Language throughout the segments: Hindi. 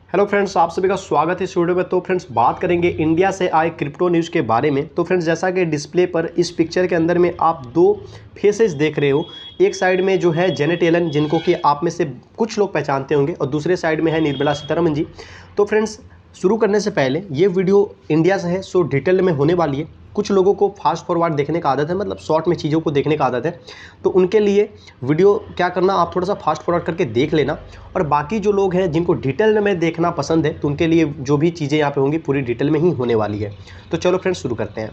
हेलो फ्रेंड्स, आप सभी का स्वागत है इस वीडियो में। तो फ्रेंड्स बात करेंगे इंडिया से आए क्रिप्टो न्यूज़ के बारे में। तो फ्रेंड्स जैसा कि डिस्प्ले पर इस पिक्चर के अंदर में आप दो फेसेस देख रहे हो। एक साइड में जो है जेनेट येलन, जिनको कि आप में से कुछ लोग पहचानते होंगे, और दूसरे साइड में है निर्मला सीतारमण जी। तो फ्रेंड्स शुरू करने से पहले ये वीडियो इंडिया से है, सो डिटेल में होने वाली है। कुछ लोगों को फास्ट फॉरवर्ड देखने का आदत है, मतलब शॉर्ट में चीज़ों को देखने का आदत है, तो उनके लिए वीडियो क्या करना, आप थोड़ा सा फास्ट फॉरवर्ड करके देख लेना। और बाकी जो लोग हैं जिनको डिटेल में देखना पसंद है, तो उनके लिए जो भी चीज़ें यहाँ पे होंगी पूरी डिटेल में ही होने वाली है। तो चलो फ्रेंड्स शुरू करते हैं।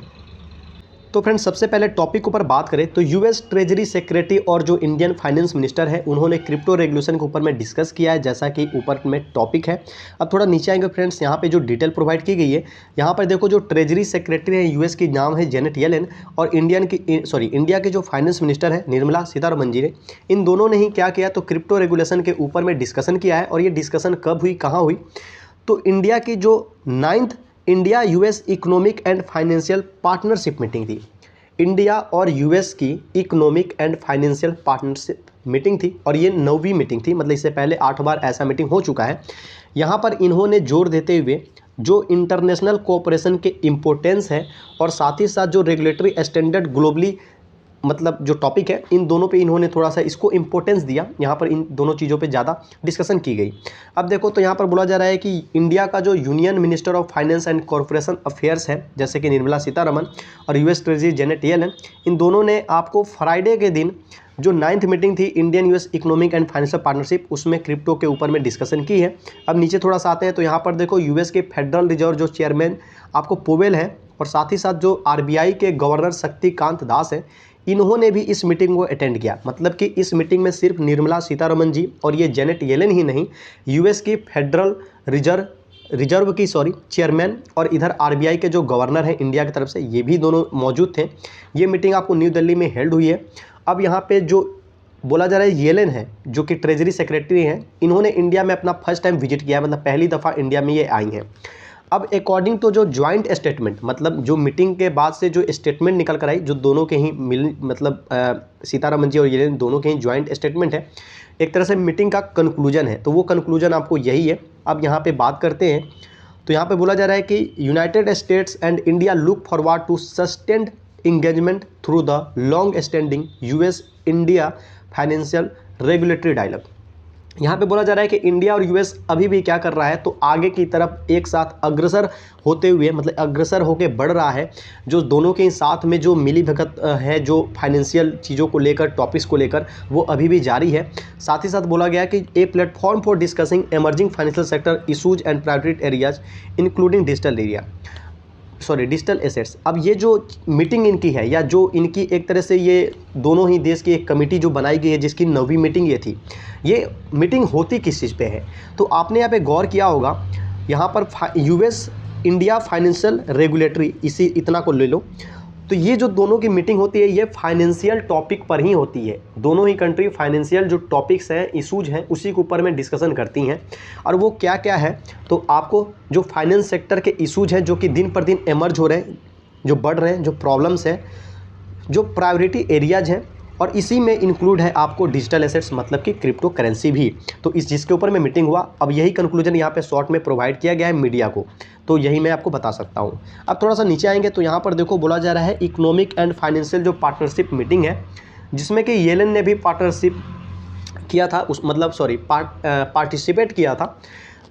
तो फ्रेंड्स सबसे पहले टॉपिक ऊपर बात करें तो यूएस ट्रेजरी सेक्रेटरी और जो इंडियन फाइनेंस मिनिस्टर है, उन्होंने क्रिप्टो रेगुलेशन के ऊपर में डिस्कस किया है, जैसा कि ऊपर में टॉपिक है। अब थोड़ा नीचे आएंगे फ्रेंड्स, यहाँ पे जो डिटेल प्रोवाइड की गई है, यहाँ पर देखो जो ट्रेजरी सेक्रेटरी है यूएस की नाम है जेनेट येलेन, और इंडिया के जो फाइनेंस मिनिस्टर है निर्मला सीतारमण जी ने, इन दोनों ने ही क्या किया, तो क्रिप्टो रेगुलेशन के ऊपर में डिस्कशन किया है। और ये डिस्कशन कब हुई, कहाँ हुई, तो इंडिया की जो 9th India US economic and financial partnership meeting थी। इंडिया और यूएस की economic and financial partnership meeting थी, और ये 9वीं मीटिंग थी, मतलब इससे पहले 8 बार ऐसा मीटिंग हो चुका है। यहाँ पर इन्होंने जोर देते हुए जो इंटरनेशनल कोऑपरेशन के इम्पोर्टेंस है, और साथ ही साथ जो रेगुलेटरी स्टैंडर्ड ग्लोबली, मतलब जो टॉपिक है, इन दोनों पे इन्होंने थोड़ा सा इसको इम्पोर्टेंस दिया। यहाँ पर इन दोनों चीज़ों पे ज़्यादा डिस्कशन की गई। अब देखो तो यहाँ पर बोला जा रहा है कि इंडिया का जो union minister of finance and corporation affairs है, जैसे कि निर्मला सीतारमण, और यूएस ट्रेजरी जेनेट येलन, इन दोनों ने आपको फ्राइडे के दिन जो 9th मीटिंग थी Indian US economic and financial partnership, उसमें क्रिप्टो के ऊपर में डिस्कशन की है। अब नीचे थोड़ा सा आते हैं तो यहाँ पर देखो यूएस के फेडरल रिजर्व जो चेयरमैन आपको पोवेल है, और साथ ही साथ जो आरबीआई के गवर्नर शक्तिकांत दास है, इन्होंने भी इस मीटिंग को अटेंड किया। मतलब कि इस मीटिंग में सिर्फ निर्मला सीतारमण जी और ये जेनेट येलेन ही नहीं, यूएस की फेडरल रिजर्व की चेयरमैन, और इधर आरबीआई के जो गवर्नर हैं इंडिया की तरफ से, ये भी दोनों मौजूद थे। ये मीटिंग आपको न्यू दिल्ली में हेल्ड हुई है। अब यहाँ पे जो बोला जा रहा है, येलेन है जो कि ट्रेजरी सेक्रेटरी हैं, इन्होंने इंडिया में अपना फर्स्ट टाइम विजिट किया है, मतलब पहली दफ़ा इंडिया में ये आई हैं। अब अकॉर्डिंग टू जो ज्वाइंट स्टेटमेंट, मतलब जो मीटिंग के बाद से जो स्टेटमेंट निकल कर आई, जो दोनों के ही सीतारमण जी और येलेन दोनों के ही ज्वाइंट स्टेटमेंट है, एक तरह से मीटिंग का कंक्लूजन है, तो वो कंक्लूजन आपको यही है। अब यहाँ पे बात करते हैं तो यहाँ पे बोला जा रहा है कि United States and India look forward to sustained engagement through the long standing US India financial regulatory dialogue. यहाँ पे बोला जा रहा है कि इंडिया और यूएस अभी भी क्या कर रहा है, तो आगे की तरफ एक साथ अग्रसर होते हुए, मतलब अग्रसर होके बढ़ रहा है। जो दोनों के साथ में जो मिली भगत है, जो फाइनेंशियल चीज़ों को लेकर, टॉपिक्स को लेकर, वो अभी भी जारी है। साथ ही साथ बोला गया कि a platform for discussing emerging financial sector issues and priority areas including digital assets. अब ये जो मीटिंग इनकी है, या जो इनकी एक तरह से ये दोनों ही देश की एक कमेटी जो बनाई गई है, जिसकी 9वीं मीटिंग ये थी, ये मीटिंग होती किस चीज़ पे है, तो आपने यहाँ पे गौर किया होगा, यहाँ पर यूएस इंडिया फाइनेंशियल रेगुलेटरी, इसी इतना को ले लो, तो ये जो दोनों की मीटिंग होती है, ये फाइनेंशियल टॉपिक पर ही होती है। दोनों ही कंट्री फाइनेंशियल जो टॉपिक्स हैं, इशूज हैं, उसी के ऊपर में डिस्कशन करती हैं। और वो क्या क्या है, तो आपको जो फाइनेंस सेक्टर के इशूज हैं, जो कि दिन पर दिन एमर्ज हो रहे हैं, जो बढ़ रहे हैं, जो प्रॉब्लम्स हैं, जो प्रायोरिटी एरियाज हैं, और इसी में इंक्लूड है आपको डिजिटल एसेट्स, मतलब कि क्रिप्टो करेंसी भी। तो इस जिसके ऊपर में मीटिंग हुआ, अब यही कंक्लूजन यहाँ पे शॉर्ट में प्रोवाइड किया गया है मीडिया को, तो यही मैं आपको बता सकता हूँ। अब थोड़ा सा नीचे आएंगे तो यहाँ पर देखो बोला जा रहा है इकोनॉमिक एंड फाइनेंशियल जो पार्टनरशिप मीटिंग है, जिसमें कि येलेन ने भी पार्टनरशिप किया था, पार्टिसिपेट किया था।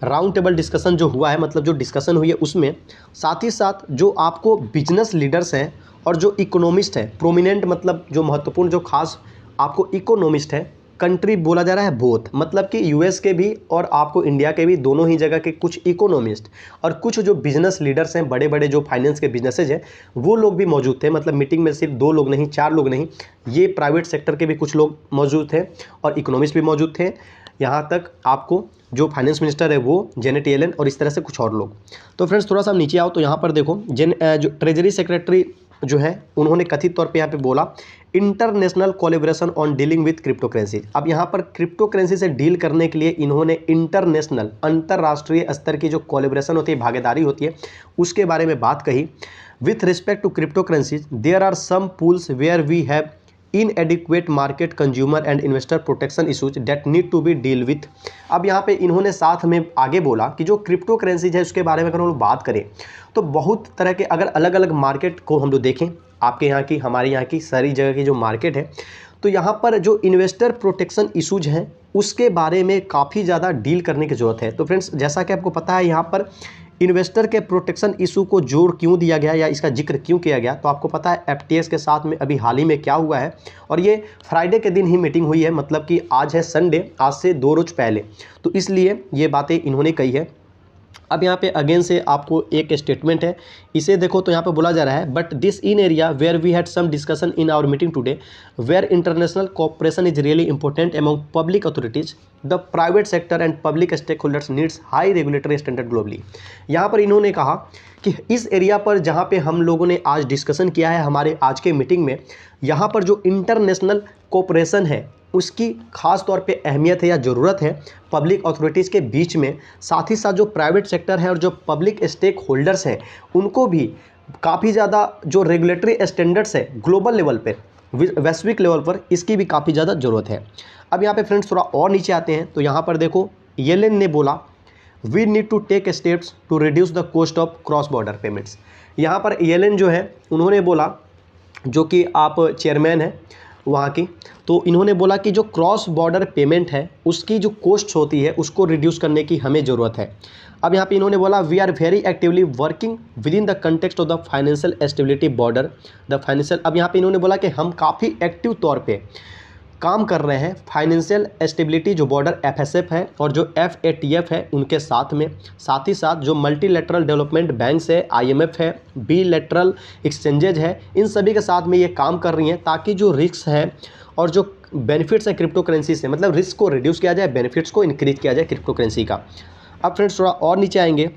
राउंड टेबल डिस्कशन जो हुआ है, मतलब जो डिस्कशन हुई है उसमें, साथ ही साथ जो आपको बिजनेस लीडर्स हैं और जो इकोनॉमिस्ट है प्रोमिनेंट, मतलब जो महत्वपूर्ण, जो खास आपको इकोनॉमिस्ट है, कंट्री बोला जा रहा है बोथ, मतलब कि यूएस के भी और आपको इंडिया के भी, दोनों ही जगह के कुछ इकोनॉमिस्ट और कुछ जो बिजनेस लीडर्स हैं, बड़े बड़े जो फाइनेंस के बिजनेसेज हैं, वो लोग भी मौजूद थे। मतलब मीटिंग में सिर्फ 2 लोग नहीं, 4 लोग नहीं, ये प्राइवेट सेक्टर के भी कुछ लोग मौजूद थे और इकोनॉमिस्ट भी मौजूद थे। यहाँ तक आपको जो फाइनेंस मिनिस्टर है वो जेनेट येलेन, और इस तरह से कुछ और लोग। तो फ्रेंड्स थोड़ा सा हम नीचे आओ तो यहाँ पर देखो जो ट्रेजरी सेक्रेटरी जो है, उन्होंने कथित तौर पे यहाँ पे बोला international collaboration on dealing with crypto currency. अब यहाँ पर क्रिप्टो करेंसी से डील करने के लिए इन्होंने इंटरनेशनल, अंतर्राष्ट्रीय स्तर की जो कोलैबोरेशन होती है, भागीदारी होती है, उसके बारे में बात कही। With respect to crypto currencies there are some pools where we have inadequate market consumer and investor protection issues that need to be deal with. अब यहाँ पे इन्होंने साथ में आगे बोला कि जो क्रिप्टो करेंसीज है उसके बारे में अगर हम लोग बात करें तो बहुत तरह के अगर अलग अलग मार्केट को हम लोग देखें, आपके यहाँ की हमारे यहाँ की सारी जगह की जो मार्केट है, तो यहाँ पर जो इन्वेस्टर प्रोटेक्शन इशूज हैं उसके बारे में काफ़ी ज़्यादा डील करने की ज़रूरत है। तो फ्रेंड्स जैसा कि आपको पता है यहाँ पर इन्वेस्टर के प्रोटेक्शन इशू को जोड़ क्यों दिया गया या इसका जिक्र क्यों किया गया, तो आपको पता है एफटीएस के साथ में अभी हाल ही में क्या हुआ है, और ये फ्राइडे के दिन ही मीटिंग हुई है, मतलब कि आज है संडे, आज से 2 रोज पहले, तो इसलिए ये बातें इन्होंने कही है। अब यहाँ पे अगेन से आपको एक स्टेटमेंट है, इसे देखो तो यहाँ पे बोला जा रहा है, but this in area where we had some discussion in our meeting today where international cooperation is really important among public authorities, the private sector and public stakeholders needs high regulatory standard globally. यहाँ पर इन्होंने कहा कि इस एरिया पर जहाँ पे हम लोगों ने आज डिस्कशन किया है हमारे आज के मीटिंग में, यहाँ पर जो इंटरनेशनल कोऑपरेशन है उसकी खास तौर पे अहमियत है या ज़रूरत है पब्लिक अथॉरिटीज़ के बीच में, साथ ही साथ जो प्राइवेट सेक्टर है और जो पब्लिक स्टेक होल्डर्स हैं उनको भी काफ़ी ज़्यादा जो रेगुलेटरी स्टैंडर्ड्स है ग्लोबल लेवल पे, वैश्विक लेवल पर, इसकी भी काफ़ी ज़्यादा ज़रूरत है। अब यहाँ पे फ्रेंड्स थोड़ा और नीचे आते हैं तो यहाँ पर देखो येलेन ने बोला we need to take steps to reduce the cost of cross border payments. यहाँ पर येलेन जो है उन्होंने बोला, जो कि आप चेयरमैन हैं वहाँ की, तो इन्होंने बोला कि जो क्रॉस बॉर्डर पेमेंट है उसकी जो कॉस्ट होती है उसको रिड्यूस करने की हमें ज़रूरत है। अब यहाँ पे इन्होंने बोला we are very actively working with in the context of the financial stability border the financial. अब यहाँ पे इन्होंने बोला कि हम काफ़ी एक्टिव तौर पे काम कर रहे हैं फाइनेंशियल स्टेबिलिटी जो बॉर्डर एफएसएफ है और जो एफएटीएफ है उनके साथ में, साथ ही साथ जो मल्टीलेटरल डेवलपमेंट बैंक्स है, आईएमएफ है, बिलेटरल एक्सचेंजेज है, इन सभी के साथ में ये काम कर रही हैं ताकि जो रिस्क है और जो बेनिफिट्स है क्रिप्टो करेंसी से, मतलब रिस्क को रिड्यूस किया जाए, बेनिफिट्स को इंक्रीज किया जाए क्रिप्टो करेंसी का। अब फ्रेंड्स थोड़ा और नीचे आएंगे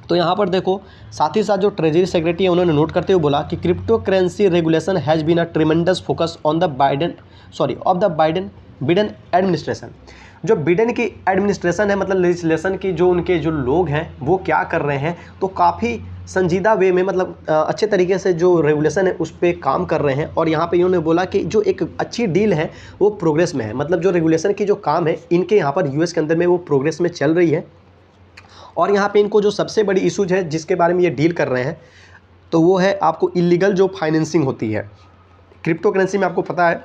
तो यहाँ पर देखो साथ ही साथ जो ट्रेजरी सेक्रेटरी है उन्होंने नोट करते हुए बोला कि crypto currency regulation has been a tremendous focus on the Biden administration. Joe Biden की एडमिनिस्ट्रेशन है, मतलब लेजिस्लेशन की जो उनके जो लोग हैं वो क्या कर रहे हैं, तो काफ़ी संजीदा वे में, मतलब अच्छे तरीके से जो रेगुलेशन है उस पर काम कर रहे हैं। और यहाँ पे इन्होंने बोला कि जो एक अच्छी डील है वो प्रोग्रेस में है, मतलब जो रेगुलेशन की जो काम है इनके यहाँ पर यूएस के अंदर में वो प्रोग्रेस में चल रही है। और यहाँ पे इनको जो सबसे बड़ी इशूज है जिसके बारे में ये डील कर रहे हैं तो वो है आपको इलीगल जो फाइनेंसिंग होती है क्रिप्टो करेंसी में। आपको पता है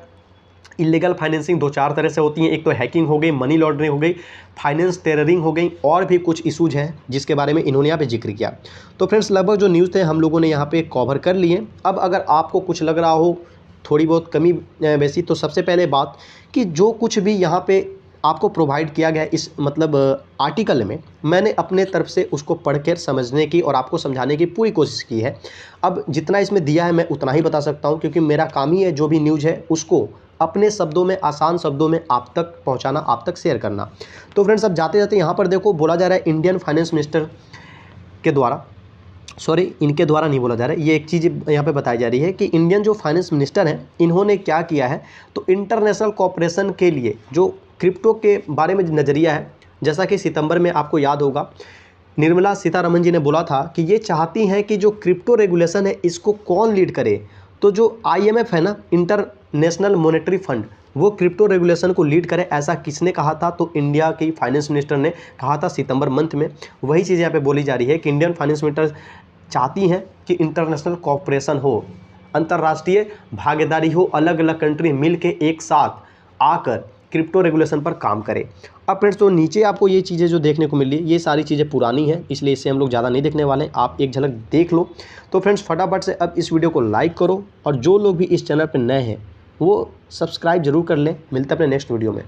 इलीगल फाइनेंसिंग 2-4 तरह से होती हैं, एक तो हैकिंग हो गई, मनी लॉन्ड्रिंग हो गई, फाइनेंस टेररिंग हो गई, और भी कुछ इशूज हैं जिसके बारे में इन्होंने यहाँ पे जिक्र किया। तो फ्रेंड्स लगभग जो न्यूज़ थे हम लोगों ने यहाँ पे कवर कर लिए। अब अगर आपको कुछ लग रहा हो थोड़ी बहुत कमी वैसी, तो सबसे पहले बात कि जो कुछ भी यहाँ पे आपको प्रोवाइड किया गया इस मतलब आर्टिकल में, मैंने अपने तरफ से उसको पढ़कर समझने की और आपको समझाने की पूरी कोशिश की है। अब जितना इसमें दिया है मैं उतना ही बता सकता हूँ, क्योंकि मेरा काम ही है जो भी न्यूज़ है उसको अपने शब्दों में, आसान शब्दों में आप तक पहुँचाना, आप तक शेयर करना। तो फ्रेंड्स अब जाते जाते यहाँ पर देखो बोला जा रहा है इंडियन फाइनेंस मिनिस्टर के द्वारा, सॉरी इनके द्वारा नहीं बोला जा रहा है, ये एक चीज़ यहाँ पे बताई जा रही है कि इंडियन जो फाइनेंस मिनिस्टर हैं इन्होंने क्या किया है, तो इंटरनेशनल कोऑपरेशन के लिए जो क्रिप्टो के बारे में नज़रिया है, जैसा कि सितंबर में आपको याद होगा निर्मला सीतारमण जी ने बोला था कि ये चाहती हैं कि जो क्रिप्टो रेगुलेशन है इसको कौन लीड करे, तो जो आईएमएफ है ना, इंटरनेशनल मॉनेटरी फंड, वो क्रिप्टो रेगुलेशन को लीड करे। ऐसा किसने कहा था, तो इंडिया की फाइनेंस मिनिस्टर ने कहा था सितंबर मंथ में। वही चीज़ यहाँ पे बोली जा रही है कि इंडियन फाइनेंस मिनिस्टर चाहती हैं कि इंटरनेशनल कोऑपरेशन हो, अंतर्राष्ट्रीय भागीदारी हो, अलग अलग कंट्री मिल के एक साथ आकर क्रिप्टो रेगुलेशन पर काम करे। अब फ्रेंड्स तो नीचे आपको ये चीज़ें जो देखने को मिल रही है ये सारी चीज़ें पुरानी हैं, इसलिए इससे हम लोग ज़्यादा नहीं देखने वाले हैं, आप एक झलक देख लो। तो फ्रेंड्स फटाफट से अब इस वीडियो को लाइक करो और जो लोग भी इस चैनल पर नए हैं वो सब्सक्राइब जरूर कर लें। मिलते हैं अपने नेक्स्ट वीडियो में।